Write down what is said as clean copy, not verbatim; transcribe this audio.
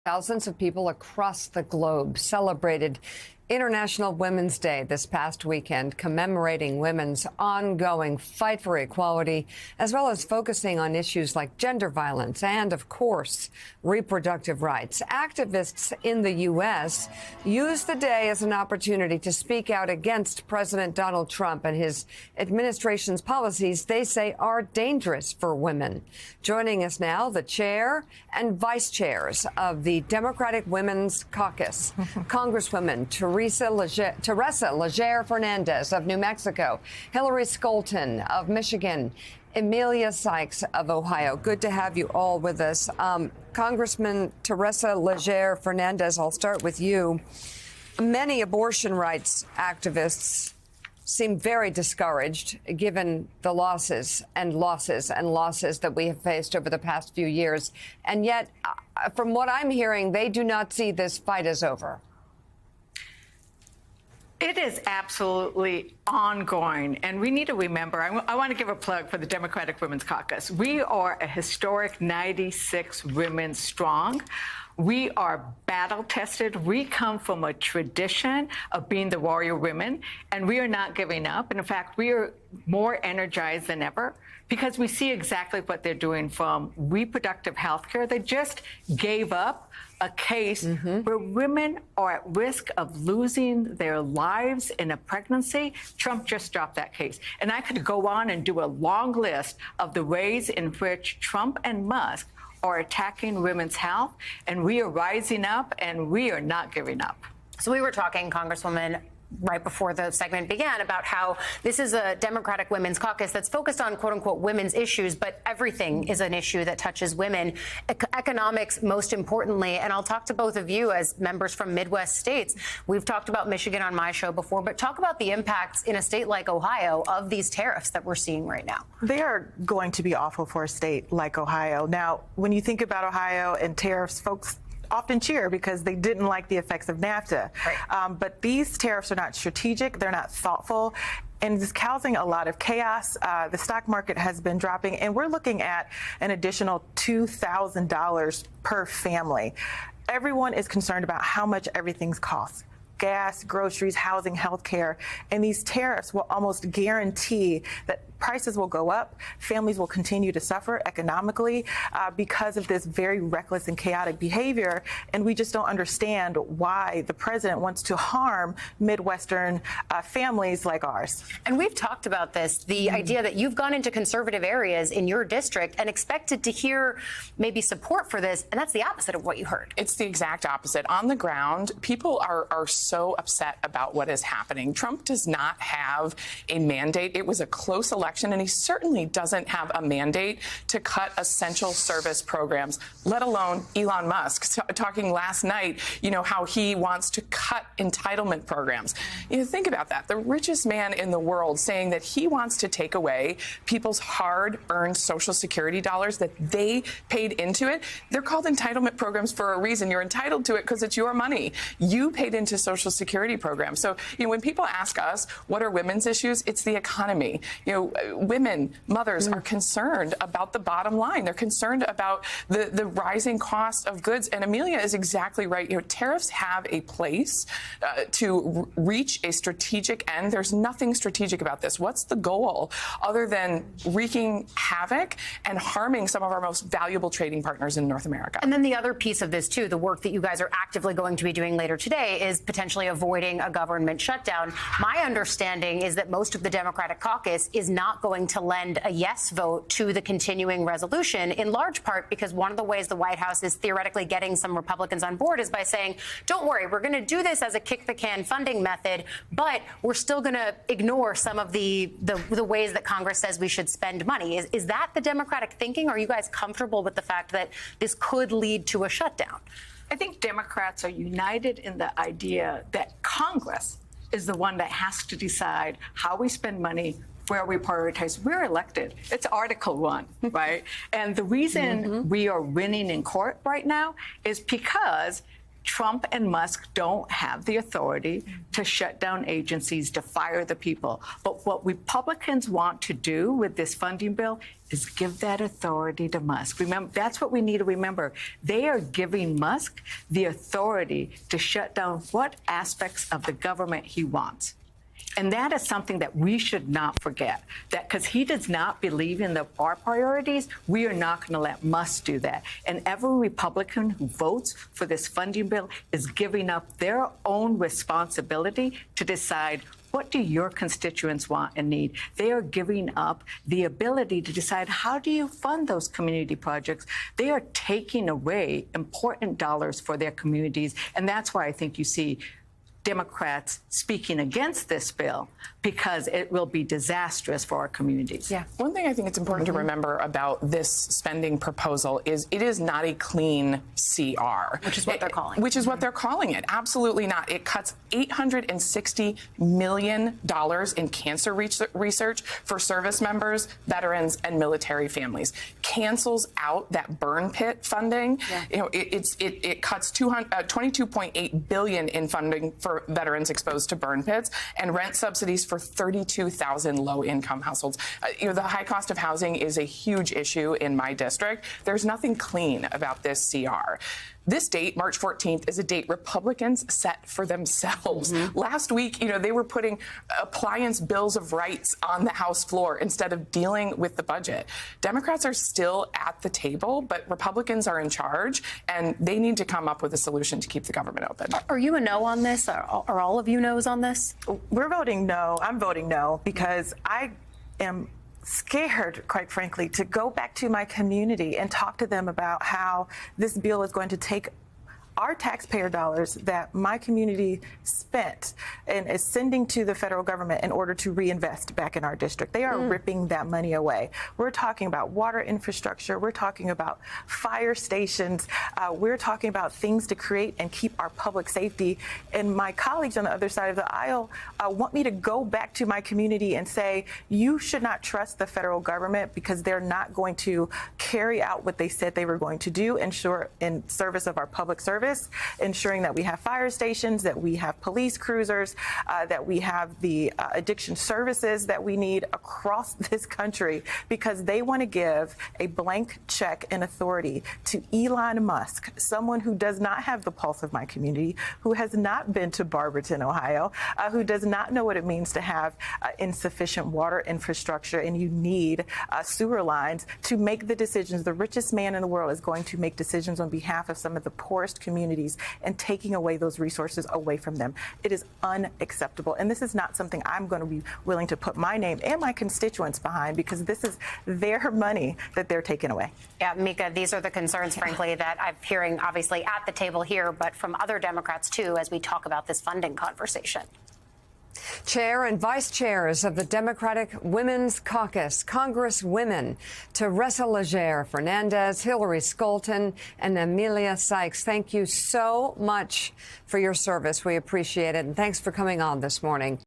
Thousands of people across the globe celebrated International Women's Day this past weekend, commemorating women's ongoing fight for equality, as well as focusing on issues like gender violence and, of course, reproductive rights. Activists in the U.S. used the day as an opportunity to speak out against President Donald Trump and his administration's policies they say are dangerous for women. Joining us now, the chair and vice chairs of the Democratic Women's Caucus, Congresswomen Teresa Leger Fernandez of New Mexico, Hillary Scholten of Michigan, Emilia Sykes of Ohio. Good to have you all with us. Congressman Teresa Leger Fernandez, I'll start with you. Many abortion rights activists seem very discouraged given the losses that we have faced over the past few years. And yet, from what I'm hearing, they do not see this fight as over. It is absolutely ongoing, and we need to remember, I want to give a plug for the Democratic Women's Caucus. We are a historic 96 women strong. We are battle-tested. We come from a tradition of being the warrior women, and we are not giving up. And in fact, we are more energized than ever because we see exactly what they're doing from reproductive health care. They just gave up a case where women are at risk of losing their lives in a pregnancy. Trump just dropped that case. And I could go on and do a long list of the ways in which Trump and Musk are attacking women's health, and we are rising up, and we are not giving up. So we were talking, Congresswoman, right before the segment began about how this is a Democratic Women's Caucus that's focused on, quote unquote, women's issues, but everything is an issue that touches women, economics most importantly. And I'll talk to both of you as members from Midwest states. We've talked about Michigan on my show before, but talk about the impacts in a state like Ohio of these tariffs that we're seeing right now. They are going to be awful for a state like Ohio. Now, when you think about Ohio and tariffs, folks often cheer because they didn't like the effects of NAFTA. Right. But these tariffs are not strategic. They're not thoughtful. And it's causing a lot of chaos. The stock market has been dropping, and we're looking at an additional $2,000 per family. Everyone is concerned about how much everything's cost. Gas, groceries, housing, healthcare, and these tariffs will almost guarantee that prices will go up, families will continue to suffer economically because of this very reckless and chaotic behavior, and we just don't understand why the president wants to harm Midwestern families like ours. And we've talked about this, the idea that you've gone into conservative areas in your district and expected to hear maybe support for this, and that's the opposite of what you heard. It's the exact opposite. On the ground, people are so upset about what is happening. Trump does not have a mandate. It was a close election, and he certainly doesn't have a mandate to cut essential service programs, let alone Elon Musk talking last night, how he wants to cut entitlement programs. Think about that. The richest man in the world saying that he wants to take away people's hard-earned Social Security dollars that they paid into it. They're called entitlement programs for a reason. You're entitled to it because it's your money. You paid into Social Security programs. So, when people ask us, what are women's issues? It's the economy. Women, mothers are concerned about the bottom line. They're concerned about the rising cost of goods. And Emilia is exactly right. Tariffs have a place to reach a strategic end. There's nothing strategic about this. What's the goal other than wreaking havoc and harming some of our most valuable trading partners in North America? And then the other piece of this, too, the work that you guys are actively going to be doing later today is potentially avoiding a government shutdown. My understanding is that most of the Democratic caucus is not going to lend a yes vote to the continuing resolution, in large part because one of the ways the White House is theoretically getting some Republicans on board is by saying, don't worry, we're going to do this as a kick-the-can funding method, but we're still going to ignore some of the ways that Congress says we should spend money. Is that the Democratic thinking? Are you guys comfortable with the fact that this could lead to a shutdown? I think Democrats are united in the idea that Congress is the one that has to decide how we spend money, where we prioritize. We're elected. It's Article 1, right? And the reason we are winning in court right now is because Trump and Musk don't have the authority to shut down agencies, to fire the people. But what Republicans want to do with this funding bill is give that authority to Musk. Remember, that's what we need to remember. They are giving Musk the authority to shut down what aspects of the government he wants. And that is something that we should not forget, that because he does not believe in our priorities, we are not going to let Musk do that. And every Republican who votes for this funding bill is giving up their own responsibility to decide, what do your constituents want and need? They are giving up the ability to decide, how do you fund those community projects? They are taking away important dollars for their communities. And that's why I think you see Democrats speaking against this bill, because it will be disastrous for our communities. Yeah. One thing I think it's important to remember about this spending proposal is it is not a clean CR. Which is what they're calling. Which is what they're calling it. Absolutely not. It cuts $860 million in cancer research for service members, veterans, and military families. Cancels out that burn pit funding. Yeah. You know, it cuts $22.8 billion in funding for veterans exposed to burn pits, and rent subsidies for 32,000 low-income households. You know, the high cost of housing is a huge issue in my district. There's nothing clean about this CR. This date, March 14th, is a date Republicans set for themselves. Last week, you know, they were putting appliance bills of rights on the House floor instead of dealing with the budget. Democrats are still at the table, but Republicans are in charge, and they need to come up with a solution to keep the government open. Are you a no on this? Are all of you no's on this? We're voting no. I'm voting no because I am scared, quite frankly, to go back to my community and talk to them about how this bill is going to take our taxpayer dollars that my community spent and is sending to the federal government in order to reinvest back in our district. They are ripping that money away. We're talking about water infrastructure. We're talking about fire stations. We're talking about things to create and keep our public safety. And my colleagues on the other side of the aisle want me to go back to my community and say, you should not trust the federal government because they're not going to carry out what they said they were going to do, ensure in service of our public service, ensuring that we have fire stations, that we have police cruisers, that we have the addiction services that we need across this country, because they want to give a blank check and authority to Elon Musk, someone who does not have the pulse of my community, who has not been to Barberton, Ohio, who does not know what it means to have insufficient water infrastructure, and you need sewer lines to make the decisions. The richest man in the world is going to make decisions on behalf of some of the poorest communities and taking away those resources away from them. It is unacceptable. And this is not something I'm going to be willing to put my name and my constituents behind, because this is their money that they're taking away. Yeah, Mika, these are the concerns, frankly, that I'm hearing obviously at the table here, but from other Democrats, too, as we talk about this funding conversation. Chair and vice chairs of the Democratic Women's Caucus, Congresswomen Teresa Leger Fernandez, Hillary Scholten, and Emilia Sykes, thank you so much for your service. We appreciate it. And thanks for coming on this morning.